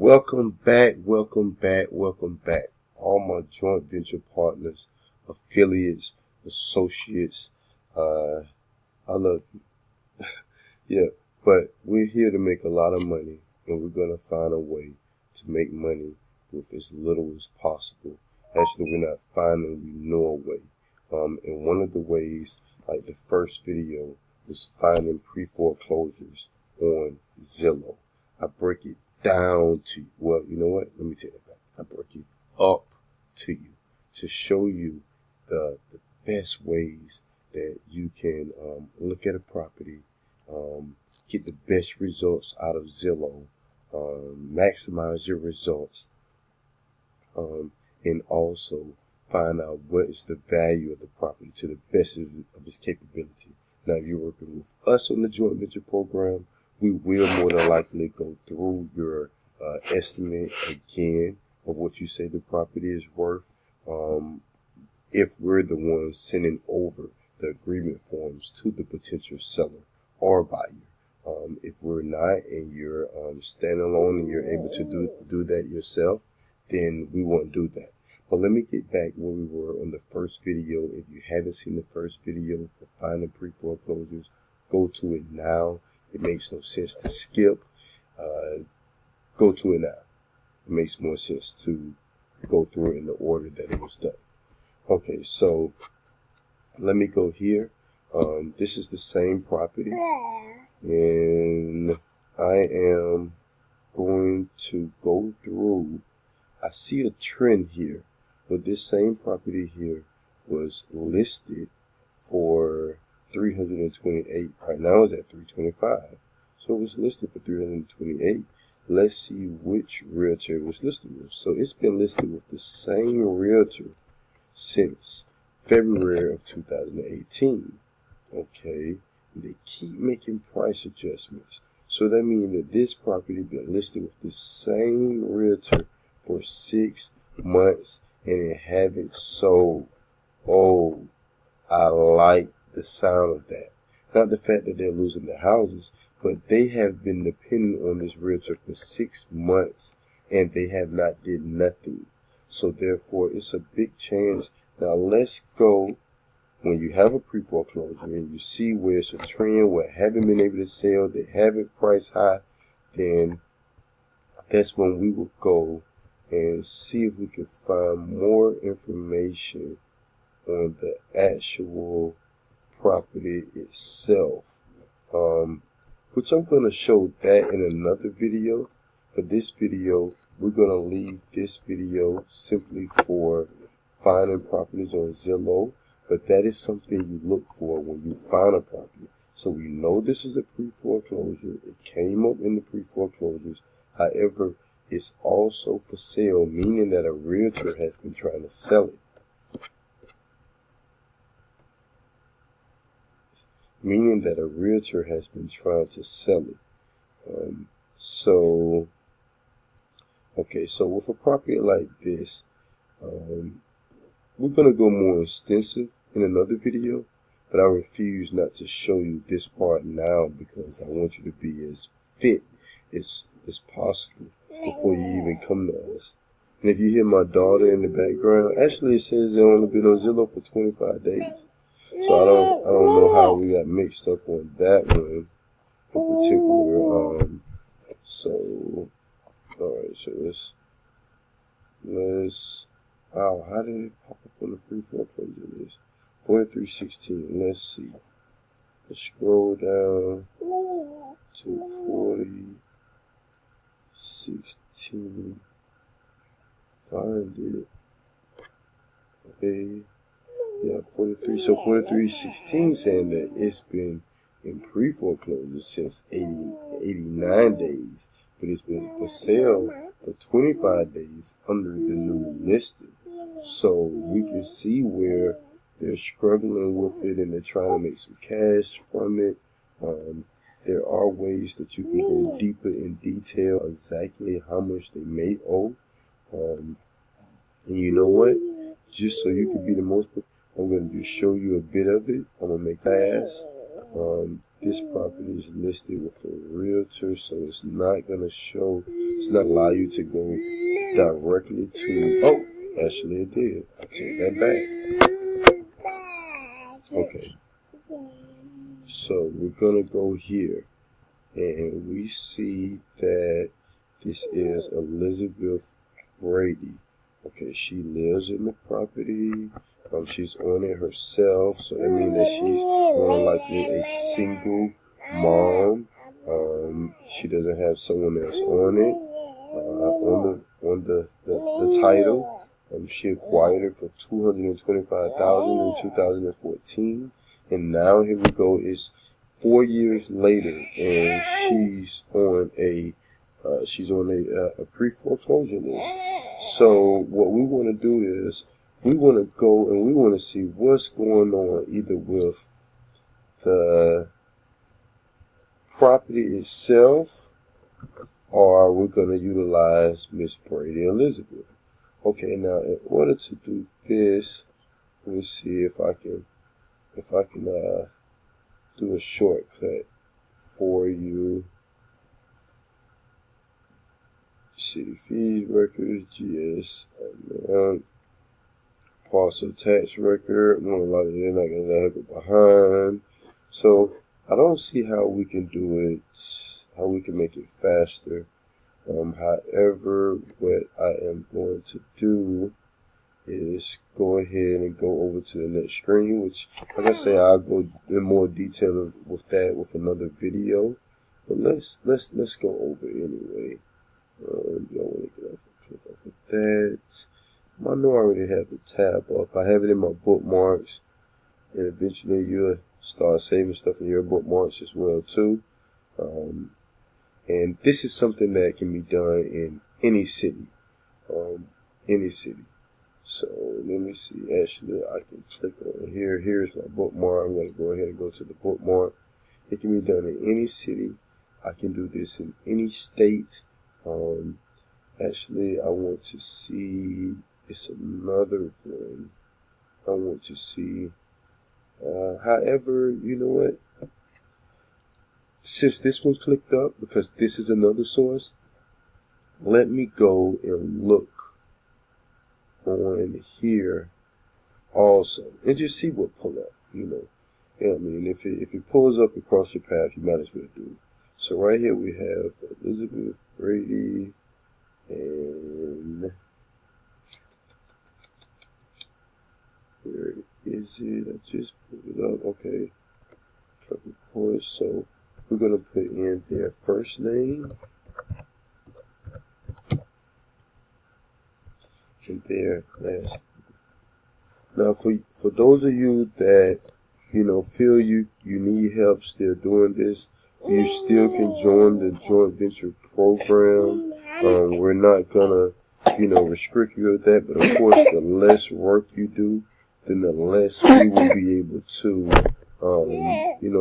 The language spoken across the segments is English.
Welcome back. All my joint venture partners, affiliates, associates, I love you. Yeah, but we're here to make a lot of money, and we're going to find a way to make money with as little as possible. Actually, we're not finding, we know a way. And one of the ways, like the first video, was finding pre-foreclosures on Zillow. I break it down to you. Well, you know what? Let me take that back. I break it up to you to show you the best ways that you can look at a property, get the best results out of Zillow, maximize your results, and also find out what is the value of the property to the best of its capability. Now, if you're working with us on the joint venture program, we will more than likely go through your estimate again of what you say the property is worth. If we're the ones sending over the agreement forms to the potential seller or buyer. If we're not and you're standing alone and you're able to do that yourself, then we won't do that. But let me get back where we were on the first video. If you haven't seen the first video for finding pre-foreclosures, go to it now. It makes no sense to skip. Go to it now. It makes more sense to go through it in the order that it was done. Okay, so let me go here. This is the same property, and I am going to go through. I see a trend here, but this same property here was listed for 328. Right now it's at 325. So it was listed for 328. Let's see which realtor it was listed with. So it's been listed with the same realtor since February of 2018. Okay, and they keep making price adjustments. So that means that this property been listed with the same realtor for 6 months and it haven't sold. Oh, I like the sound of that. Not the fact that they're losing their houses, but they have been dependent on this realtor for 6 months and they have not did nothing. So therefore, it's a big chance. Now let's go when you have a pre-foreclosure and you see where it's a trend where haven't been able to sell, they have it priced high, then that's when we will go and see if we can find more information on the actual property itself, which I'm going to show that in another video. For this video, we're going to leave this video simply for finding properties on Zillow, but that is something you look for when you find a property. So we know this is a pre-foreclosure. It came up in the pre-foreclosures. However, it's also for sale, meaning that a realtor has been trying to sell it. Meaning that a realtor has been trying to sell it. Okay, so with a property like this, we're going to go more extensive in another video, but I refuse not to show you this part now because I want you to be as fit as possible before you even come to us. And if you hear my daughter in the background, actually it says they've only been on Zillow for 25 days. So I don't know how we got mixed up on that one in particular. Alright, so let's how did it pop up on the pre-foreclosure list? 4316, let's see. Let's scroll down to 4016. Find it. Okay. Yeah, 43. So 4316 saying that it's been in pre-foreclosure since 89 days, but it's been for sale for 25 days under the new listing. So we can see where they're struggling with it and they're trying to make some cash from it. There are ways that you can go deeper in detail exactly how much they may owe. And you know what? Just so you can be the most, I'm going to just show you a bit of it. I'm going to make fast. This property is listed with a realtor, so it's not going to show It's not allow you to go directly to. Oh, actually, it did. I take that back. Okay. So we're gonna go here, and we see that this is Elizabeth Brady. Okay, she lives in the property. She's on it herself, so that means that she's more likely a single mom. She doesn't have someone else on it. On the title. She acquired it for $225,000 in 2014, and now here we go. It's 4 years later, and she's on a pre-foreclosure list. So what we want to do is we want to go and we want to see what's going on either with the property itself, or we're going to utilize Miss Brady Elizabeth. Okay, now in order to do this, let me see if I can do a shortcut for you. City fees records, GS, parcel tax record. More than likely they're not gonna let her go behind. So I don't see how we can do it, how we can make it faster. However, what I am going to do is go ahead and go over to the next screen, which, like I say, I'll go in more detail with that with another video. But let's go over anyway. You don't want to get off and click off of that. I know I already have the tab up. I have it in my bookmarks, and eventually you'll start saving stuff in your bookmarks as well too. And this is something that can be done in any city. So let me see. Actually, I can click on here. Here's my bookmark. I'm going to go ahead and go to the bookmark. It can be done in any city. I can do this in any state. Actually, I want to see. It's another one. I want to see. However, you know what? Since this one clicked up, because this is another source, let me go and look on here also and just see what pull up, you know. Yeah, I mean, if it pulls up across your path, you might as well do it. So right here we have Elizabeth Brady, and where is it? I just put it up. Okay, click record. So we're gonna put in their first name and their last. Now, for those of you that feel you need help still doing this, you still can join the joint venture program. We're not gonna restrict you of that, but of course, the less work you do, then the less we will be able to,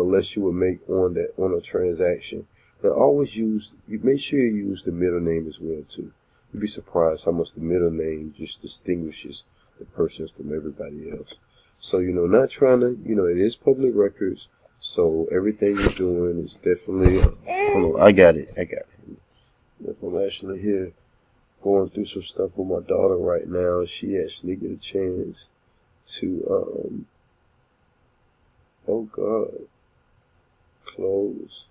less you will make on a transaction. And always make sure you use the middle name as well too. You'd be surprised how much the middle name just distinguishes the person from everybody else. So, not trying to, it is public records. So everything you're doing is definitely, hold on, I got it. I'm actually here going through some stuff with my daughter right now. She actually get a chance to, oh God, close.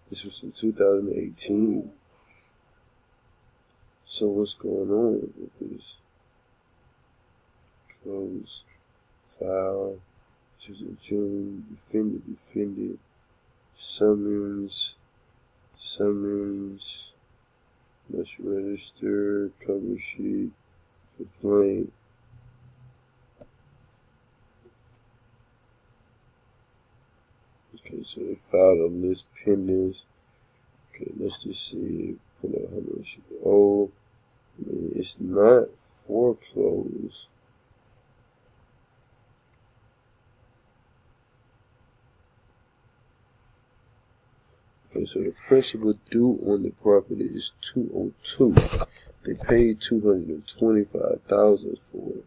This was in 2018. So what's going on with this? Close. File. This was in June. Defended. Summons. Must register. Cover sheet. Complaint. Okay, so they filed a list pendants. Okay, let's just see. Pull out how much you owe. I mean, it's not foreclosed. Okay, so the principal due on the property is $202. They paid $225,000 for it.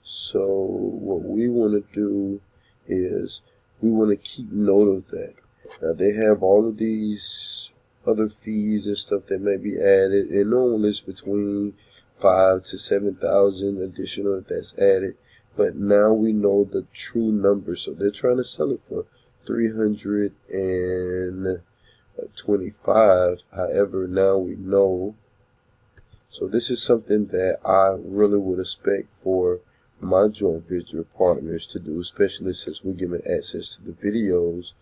So what we want to do is we want to keep note of that. Now they have all of these other fees and stuff that may be added, and normally it's between 5,000 to 7,000 additional that's added. But now we know the true number, so they're trying to sell it for $325. However, now we know. So this is something that I really would expect for my joint venture partners to do, especially since we're giving access to the videos,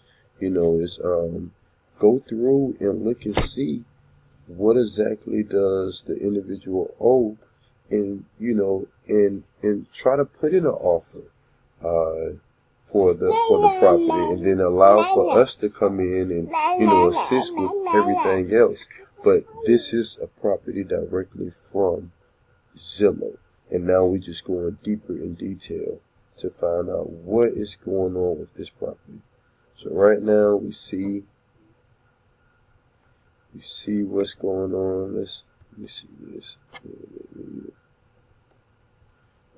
is go through and look and see what exactly does the individual owe, and and try to put in an offer for the property, and then allow for us to come in and assist with everything else. But this is a property directly from Zillow, and now we're just going deeper in detail to find out what is going on with this property. So right now we see what's going on. Let me see this.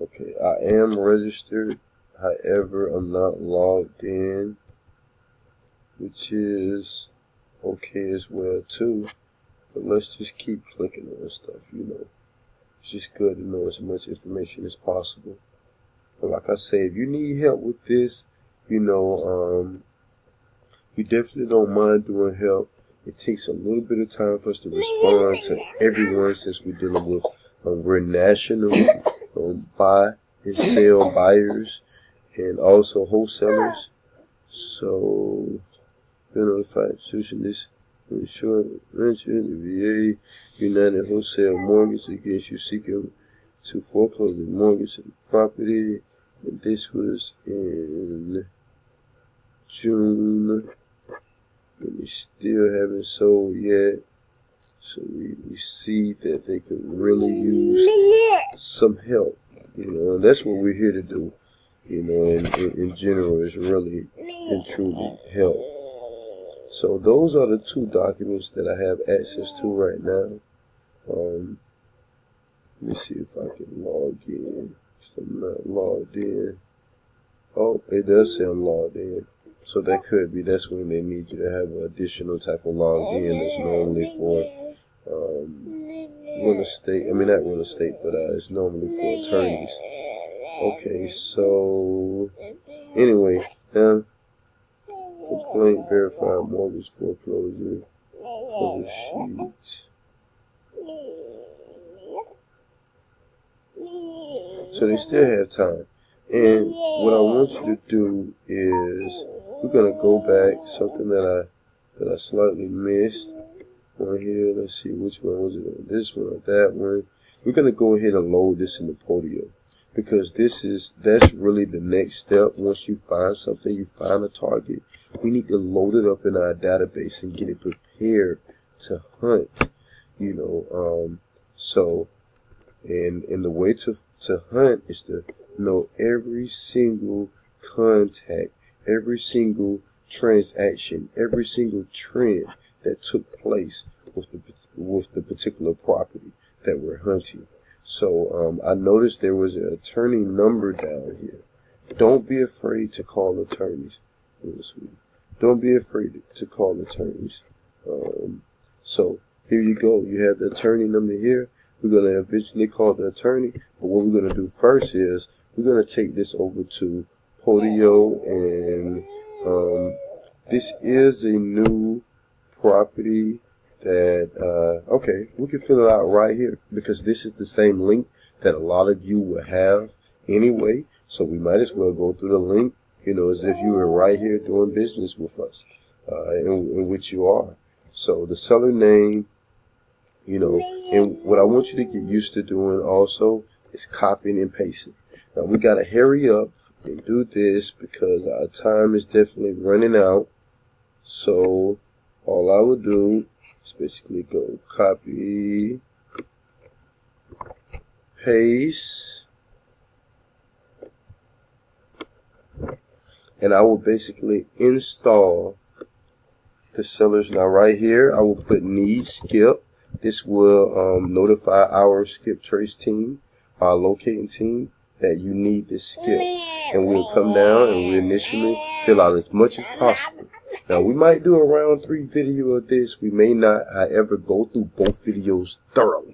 Okay, I am registered. However, I'm not logged in, which is okay as well too. But let's just keep clicking on stuff, It's just good to know as much information as possible. But like I say, if you need help with this, we definitely don't mind doing help. It takes a little bit of time for us to respond to everyone, since we're dealing with, we're national, buy and sell buyers, and also wholesalers. So, notified institution, this insurance, the VA, United Wholesale Mortgage against you seeking to foreclose the mortgage of the property. And this was in June, and they still haven't sold yet. So we see that they could really use some help, and that's what we're here to do, in general, is really and truly help. So those are the two documents that I have access to right now. Let me see if I can log in. I'm not logged in. Oh, it does say I'm logged in. So that's when they need you to have an additional type of login that's normally for real estate. I mean, not real estate, but it's normally for attorneys. Okay, so anyway, complaint, verified mortgage foreclosure, cover sheet. So they still have time. And what I want you to do is, we're gonna go back, something that I slightly missed on here. Let's see, which one was it? This one or that one? We're gonna go ahead and load this in the Podio, because that's really the next step. Once you find something, you find a target, we need to load it up in our database and get it prepared to hunt. So, and the way to hunt is to know every single contact, every single transaction, every single trend that took place with the particular property that we're hunting. So I noticed there was an attorney number down here. Don't be afraid to call attorneys. Don't be afraid to call attorneys. So here you go. You have the attorney number here. We're going to eventually call the attorney. But what we're going to do first is we're going to take this over to Podio. And this is a new property that, okay, we can fill it out right here, because this is the same link that a lot of you will have anyway. So we might as well go through the link, as if you were right here doing business with us, in which you are. So the seller name, and what I want you to get used to doing also is copying and pasting. Now we got to hurry up and do this because our time is definitely running out. So all I would do is basically go copy, paste, and I will basically install the sellers. Now right here I will put need skip. This will notify our skip trace team, our locating team, that you need this skip, and we'll come down and we'll initially fill out as much as possible. Now, we might do a round 3 video of this. We may not, however, go through both videos thoroughly.